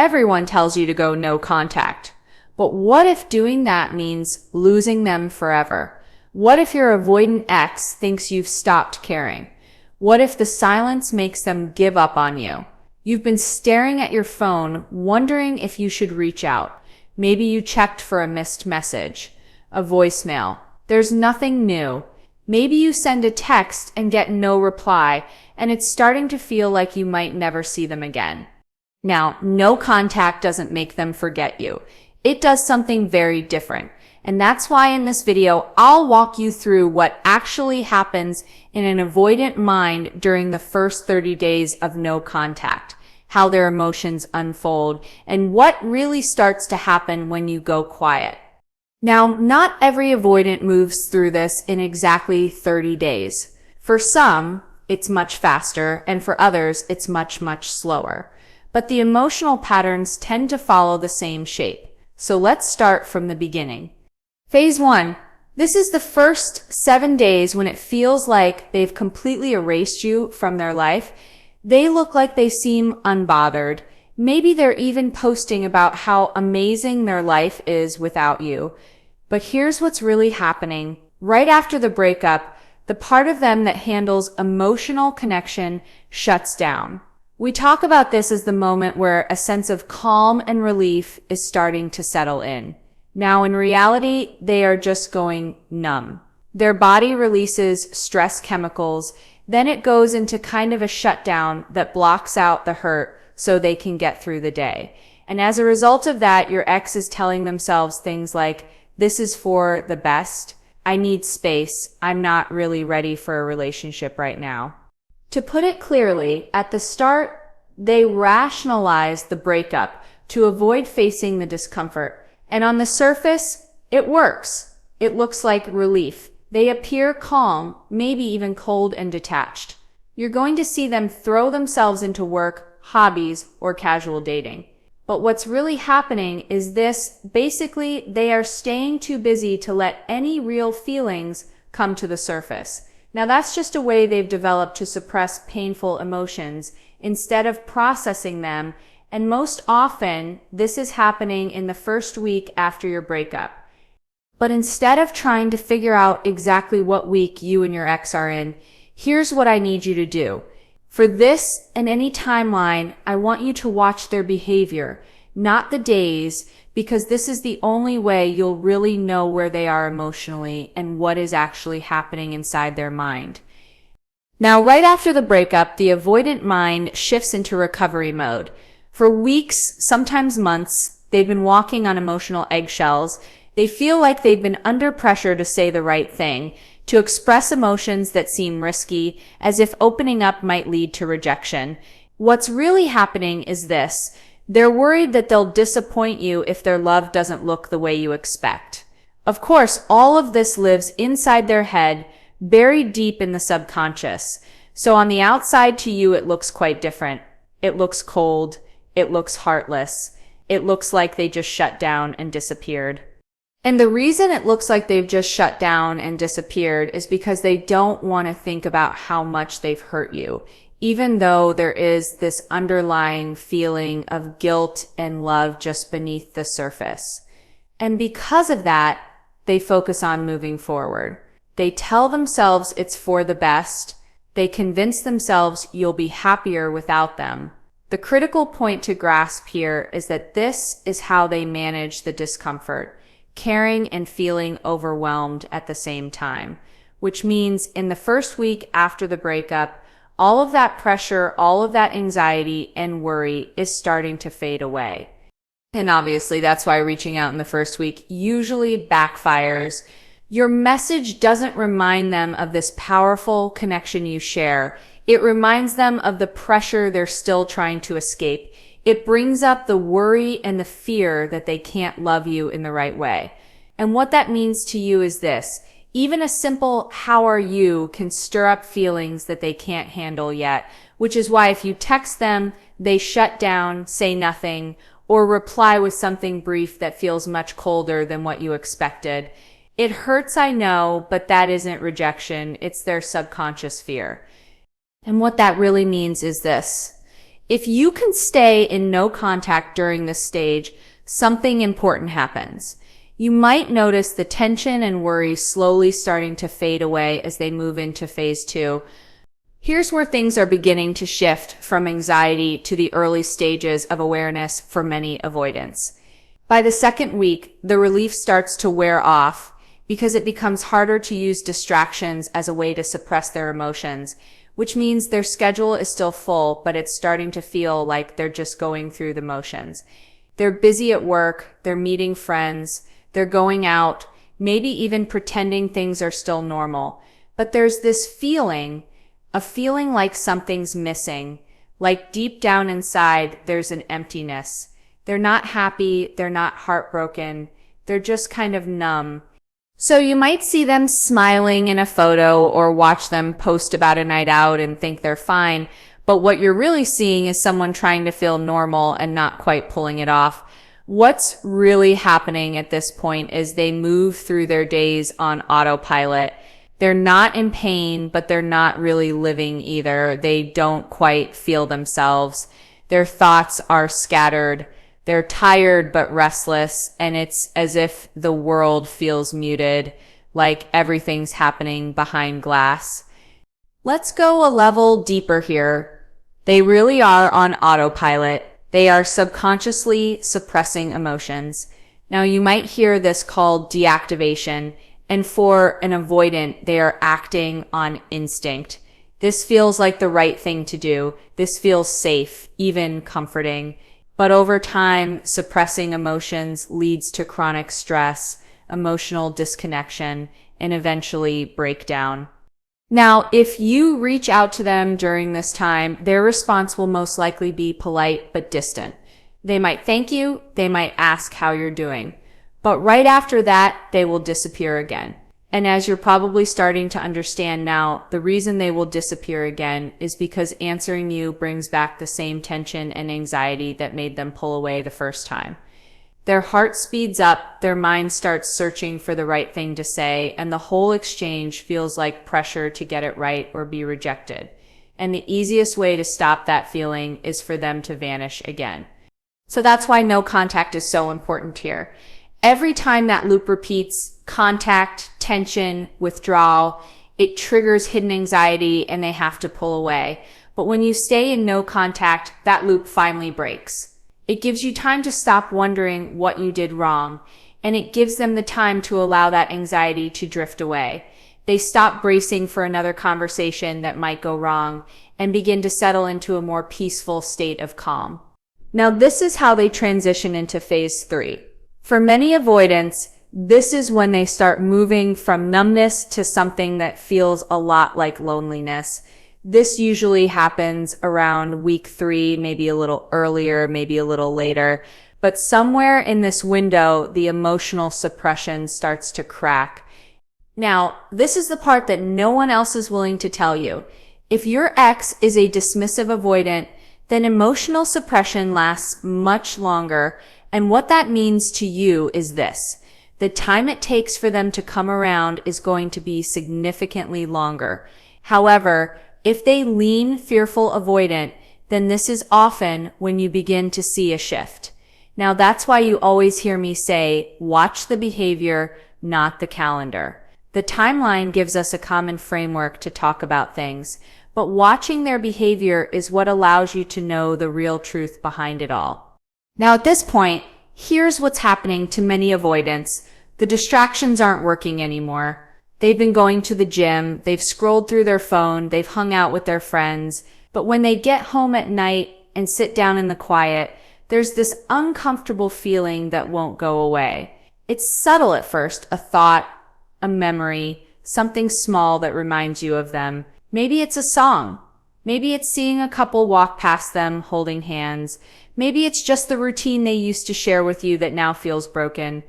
everyone tells you to go no contact. But what if doing that means losing them forever? What if your avoidant ex thinks you've stopped caring? What if the silence makes them give up on you? You've been staring at your phone, wondering if you should reach out. Maybe you checked for a missed message, a voicemail. There's nothing new. Maybe you send a text and get no reply, and it's starting to feel like you might never see them again. Now, no contact doesn't make them forget you. It does something very different. And that's why in this video, I'll walk you through what actually happens in an avoidant mind during the first 30 days of no contact, how their emotions unfold, and what really starts to happen when you go quiet. Now, not every avoidant moves through this in exactly 30 days. For some, it's much faster, and for others, it's much, much slower. But the emotional patterns tend to follow the same shape. So let's start from the beginning. Phase 1. This is the first 7 days when it feels like they've completely erased you from their life. They look like they seem unbothered. Maybe they're even posting about how amazing their life is without you. But here's what's really happening. Right after the breakup, the part of them that handles emotional connection shuts down. We talk about this as the moment where a sense of calm and relief is starting to settle in. Now, in reality, they are just going numb. Their body releases stress chemicals, then it goes into kind of a shutdown that blocks out the hurt so they can get through the day. And as a result of that, your ex is telling themselves things like, "This is for the best. I need space. I'm not really ready for a relationship right now." To put it clearly, at the start, they rationalize the breakup to avoid facing the discomfort. And on the surface, it works. It looks like relief. They appear calm, maybe even cold and detached. You're going to see them throw themselves into work, hobbies, or casual dating. But what's really happening is this: basically, they are staying too busy to let any real feelings come to the surface. Now, that's just a way they've developed to suppress painful emotions instead of processing them. And most often, this is happening in the first week after your breakup. But instead of trying to figure out exactly what week you and your ex are in, here's what I need you to do. For this and any timeline, I want you to watch their behavior, not the days, because this is the only way you'll really know where they are emotionally and what is actually happening inside their mind. Now, right after the breakup, the avoidant mind shifts into recovery mode. For weeks, sometimes months, they've been walking on emotional eggshells. They feel like they've been under pressure to say the right thing, to express emotions that seem risky, as if opening up might lead to rejection. What's really happening is this: they're worried that they'll disappoint you if their love doesn't look the way you expect. Of course, all of this lives inside their head, buried deep in the subconscious. So on the outside to you, it looks quite different. It looks cold. It looks heartless. It looks like they just shut down and disappeared. And the reason it looks like they've just shut down and disappeared is because they don't want to think about how much they've hurt you, even though there is this underlying feeling of guilt and love just beneath the surface. And because of that, they focus on moving forward. They tell themselves it's for the best. They convince themselves you'll be happier without them. The critical point to grasp here is that this is how they manage the discomfort, caring and feeling overwhelmed at the same time, which means in the first week after the breakup, all of that pressure, all of that anxiety and worry is starting to fade away. And obviously that's why reaching out in the first week usually backfires. Your message doesn't remind them of this powerful connection you share. It reminds them of the pressure they're still trying to escape. It brings up the worry and the fear that they can't love you in the right way. And what that means to you is this: even a simple "how are you" can stir up feelings that they can't handle yet, which is why if you text them, they shut down, say nothing, or reply with something brief that feels much colder than what you expected. It hurts, I know, but that isn't rejection. It's their subconscious fear. And what that really means is this: If you can stay in no contact during this stage, something important happens. You might notice the tension and worry slowly starting to fade away as they move into phase 2. Here's where things are beginning to shift from anxiety to the early stages of awareness for many avoidants. By the second week, the relief starts to wear off because it becomes harder to use distractions as a way to suppress their emotions, which means their schedule is still full, but it's starting to feel like they're just going through the motions. They're busy at work, they're meeting friends, they're going out, maybe even pretending things are still normal. But there's this feeling, a feeling like something's missing, like deep down inside there's an emptiness. They're not happy, they're not heartbroken, they're just kind of numb. So you might see them smiling in a photo or watch them post about a night out and think they're fine, but what you're really seeing is someone trying to feel normal and not quite pulling it off. What's really happening at this point is they move through their days on autopilot. They're not in pain, but they're not really living either. They don't quite feel themselves. Their thoughts are scattered. They're tired but restless, and it's as if the world feels muted, like everything's happening behind glass. Let's go a level deeper here. They really are on autopilot. They are subconsciously suppressing emotions. Now, you might hear this called deactivation, and for an avoidant, they are acting on instinct. This feels like the right thing to do. This feels safe, even comforting. But over time, suppressing emotions leads to chronic stress, emotional disconnection, and eventually breakdown. Now, if you reach out to them during this time, their response will most likely be polite but distant. They might thank you, they might ask how you're doing. But right after that, they will disappear again. And as you're probably starting to understand now, the reason they will disappear again is because answering you brings back the same tension and anxiety that made them pull away the first time. Their heart speeds up, their mind starts searching for the right thing to say, and the whole exchange feels like pressure to get it right or be rejected. And the easiest way to stop that feeling is for them to vanish again. So that's why no contact is so important here. Every time that loop repeats, contact, tension, withdrawal, it triggers hidden anxiety and they have to pull away. But when you stay in no contact, that loop finally breaks. It gives you time to stop wondering what you did wrong, and it gives them the time to allow that anxiety to drift away. They stop bracing for another conversation that might go wrong and begin to settle into a more peaceful state of calm. Now, this is how they transition into phase 3. For many avoidants, this is when they start moving from numbness to something that feels a lot like loneliness. This usually happens around week 3, maybe a little earlier, maybe a little later. But somewhere in this window, the emotional suppression starts to crack. Now, this is the part that no one else is willing to tell you. If your ex is a dismissive avoidant, then emotional suppression lasts much longer. And what that means to you is this: the time it takes for them to come around is going to be significantly longer. However, if they lean fearful avoidant, then this is often when you begin to see a shift. Now, that's why you always hear me say, watch the behavior, not the calendar. The timeline gives us a common framework to talk about things, but watching their behavior is what allows you to know the real truth behind it all. Now, at this point, here's what's happening to many avoidants. The distractions aren't working anymore. They've been going to the gym, they've scrolled through their phone, they've hung out with their friends, but when they get home at night and sit down in the quiet, there's this uncomfortable feeling that won't go away. It's subtle at first, a thought, a memory, something small that reminds you of them. Maybe it's a song. Maybe it's seeing a couple walk past them holding hands. Maybe it's just the routine they used to share with you that now feels broken.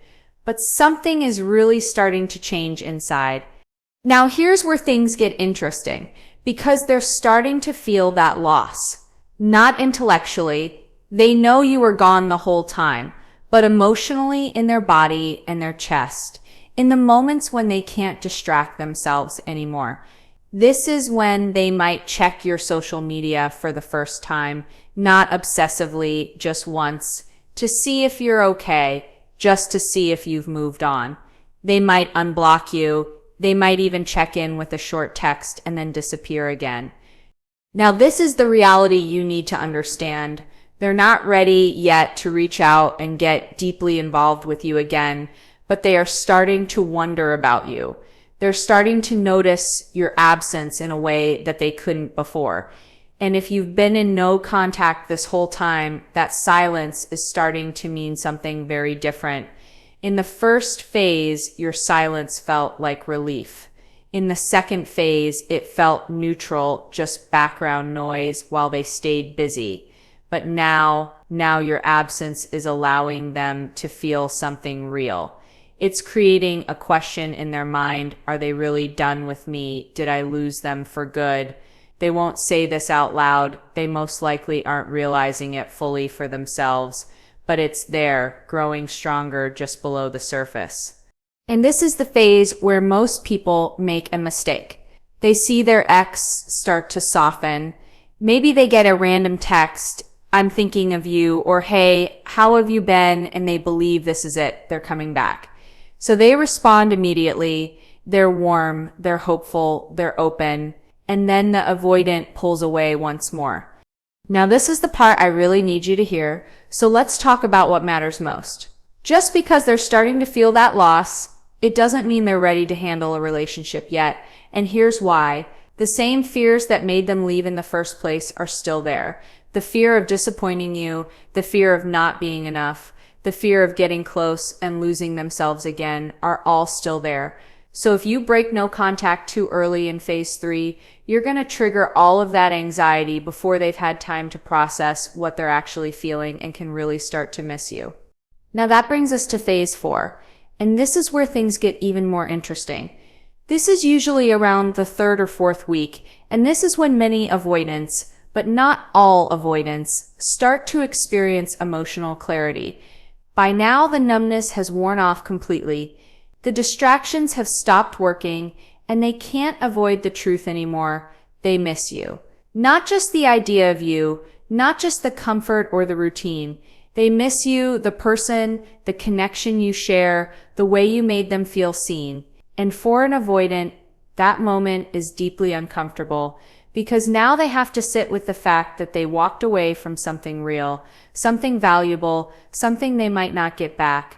But something is really starting to change inside. Now, here's where things get interesting, because they're starting to feel that loss. Not intellectually. They know you were gone the whole time, but emotionally in their body and their chest, in the moments when they can't distract themselves anymore. This is when they might check your social media for the first time, not obsessively, just once, to see if you're okay, just to see if you've moved on. They might unblock you. They might even check in with a short text and then disappear again. Now, this is the reality you need to understand. They're not ready yet to reach out and get deeply involved with you again, but they are starting to wonder about you. They're starting to notice your absence in a way that they couldn't before. And if you've been in no contact this whole time, that silence is starting to mean something very different. In the first phase, your silence felt like relief. In the second phase, it felt neutral, just background noise while they stayed busy. But now your absence is allowing them to feel something real. It's creating a question in their mind. Are they really done with me? Did I lose them for good? They won't say this out loud. They most likely aren't realizing it fully for themselves, but it's there, growing stronger just below the surface. And this is the phase where most people make a mistake. They see their ex start to soften. Maybe they get a random text, "I'm thinking of you," or "Hey, how have you been?" And they believe this is it. They're coming back. So they respond immediately. They're warm, they're hopeful, they're open, and then the avoidant pulls away once more. Now this is the part I really need you to hear, so let's talk about what matters most. Just because they're starting to feel that loss, it doesn't mean they're ready to handle a relationship yet, and here's why. The same fears that made them leave in the first place are still there. The fear of disappointing you, the fear of not being enough, the fear of getting close and losing themselves again are all still there. So if you break no contact too early in phase 3, you're going to trigger all of that anxiety before they've had time to process what they're actually feeling and can really start to miss you. Now that brings us to phase 4, and this is where things get even more interesting. This is usually around the 3rd or 4th week, and this is when many avoidants, but not all avoidants, start to experience emotional clarity. By now, the numbness has worn off completely. The distractions have stopped working, and they can't avoid the truth anymore. They miss you. Not just the idea of you, not just the comfort or the routine. They miss you, the person, the connection you share, the way you made them feel seen. And for an avoidant, that moment is deeply uncomfortable because now they have to sit with the fact that they walked away from something real, something valuable, something they might not get back.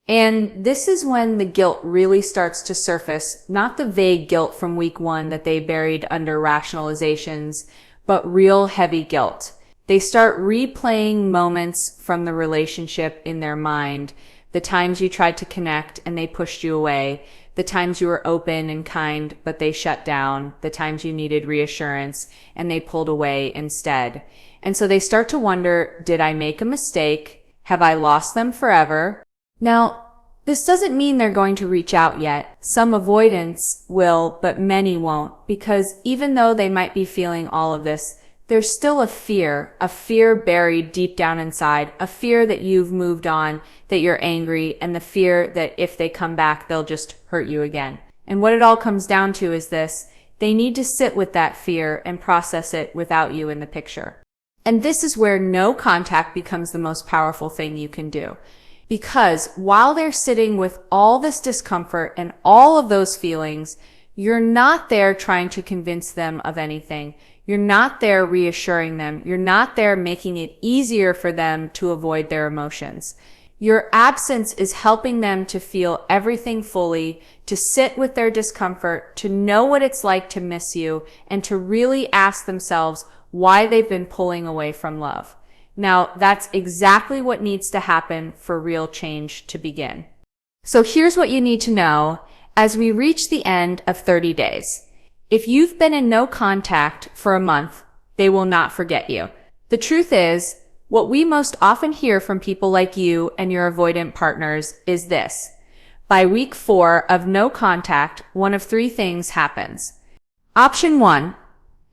And this is when the guilt really starts to surface, not the vague guilt from week 1 that they buried under rationalizations, but real heavy guilt. They start replaying moments from the relationship in their mind, the times you tried to connect and they pushed you away, the times you were open and kind but they shut down, the times you needed reassurance and they pulled away instead. And so they start to wonder, did I make a mistake? Have I lost them forever? Now, this doesn't mean they're going to reach out yet. Some avoidants will, but many won't, because even though they might be feeling all of this, there's still a fear buried deep down inside, a fear that you've moved on, that you're angry, and the fear that if they come back, they'll just hurt you again. And what it all comes down to is this: they need to sit with that fear and process it without you in the picture. And this is where no contact becomes the most powerful thing you can do. Because while they're sitting with all this discomfort and all of those feelings, you're not there trying to convince them of anything. You're not there reassuring them. You're not there making it easier for them to avoid their emotions. Your absence is helping them to feel everything fully, to sit with their discomfort, to know what it's like to miss you, and to really ask themselves why they've been pulling away from love. Now, that's exactly what needs to happen for real change to begin. So here's what you need to know as we reach the end of 30 days. If you've been in no contact for a month, they will not forget you. The truth is, what we most often hear from people like you and your avoidant partners is this: by week 4 of no contact, one of 3 things happens. Option 1,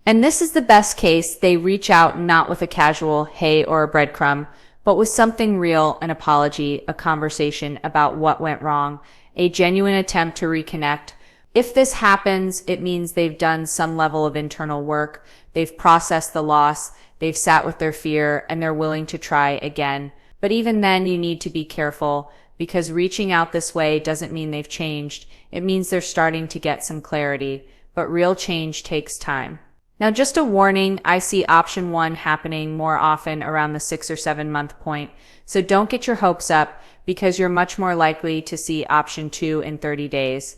and this is the best case, they reach out not with a casual hey or a breadcrumb, but with something real, an apology, a conversation about what went wrong, a genuine attempt to reconnect. If this happens, it means they've done some level of internal work, they've processed the loss, they've sat with their fear, and they're willing to try again. But even then, you need to be careful, because reaching out this way doesn't mean they've changed. It means they're starting to get some clarity, but real change takes time. Now, just a warning, I see option 1 happening more often around the 6 or 7 month point, so don't get your hopes up, because you're much more likely to see option 2 in 30 days.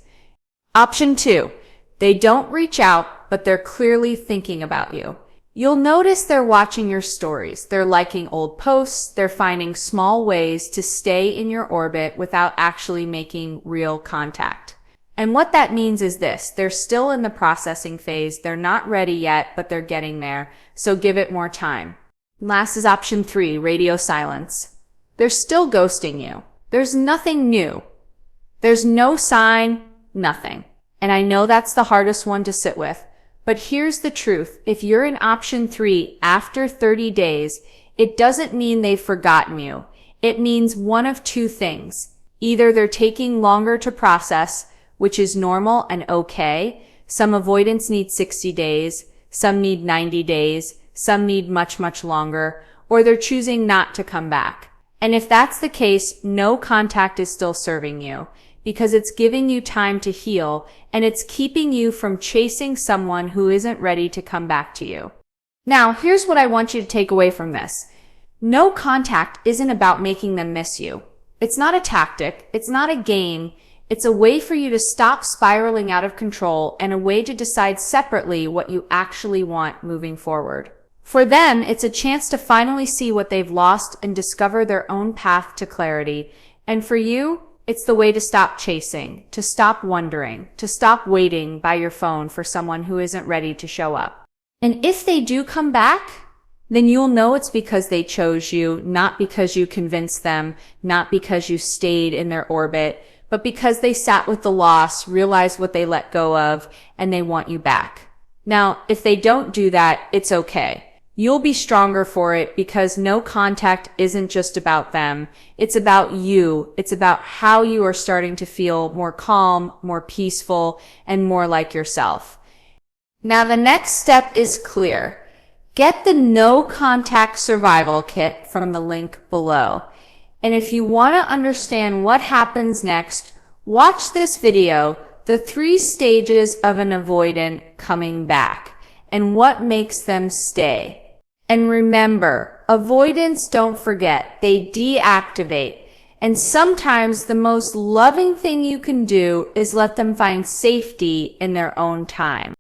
Option 2, they don't reach out, but they're clearly thinking about you. You'll notice they're watching your stories, they're liking old posts, they're finding small ways to stay in your orbit without actually making real contact. And what that means is this, they're still in the processing phase, they're not ready yet, but they're getting there, so give it more time. Last is option 3, radio silence. They're still ghosting you. There's nothing new. There's no sign, nothing. And I know that's the hardest one to sit with. But here's the truth. If you're in option 3 after 30 days, it doesn't mean they've forgotten you. It means one of two things. Either they're taking longer to process, which is normal and okay. Some avoidants need 60 days, some need 90 days, some need much, much longer, or they're choosing not to come back. And if that's the case, no contact is still serving you, because it's giving you time to heal, and it's keeping you from chasing someone who isn't ready to come back to you. Now, here's what I want you to take away from this. No contact isn't about making them miss you. It's not a tactic, it's not a game, it's a way for you to stop spiraling out of control and a way to decide separately what you actually want moving forward. For them, it's a chance to finally see what they've lost and discover their own path to clarity. And for you, it's the way to stop chasing, to stop wondering, to stop waiting by your phone for someone who isn't ready to show up. And if they do come back, then you'll know it's because they chose you, not because you convinced them, not because you stayed in their orbit, but because they sat with the loss, realized what they let go of, and they want you back. Now, if they don't do that, it's okay. You'll be stronger for it, because no contact isn't just about them. It's about you. It's about how you are starting to feel more calm, more peaceful, and more like yourself. Now, the next step is clear. Get the No Contact Survival Kit from the link below. And if you want to understand what happens next, watch this video, The 3 Stages of an Avoidant Coming Back, and what makes them stay. And remember, avoidants don't forget, they deactivate. And sometimes the most loving thing you can do is let them find safety in their own time.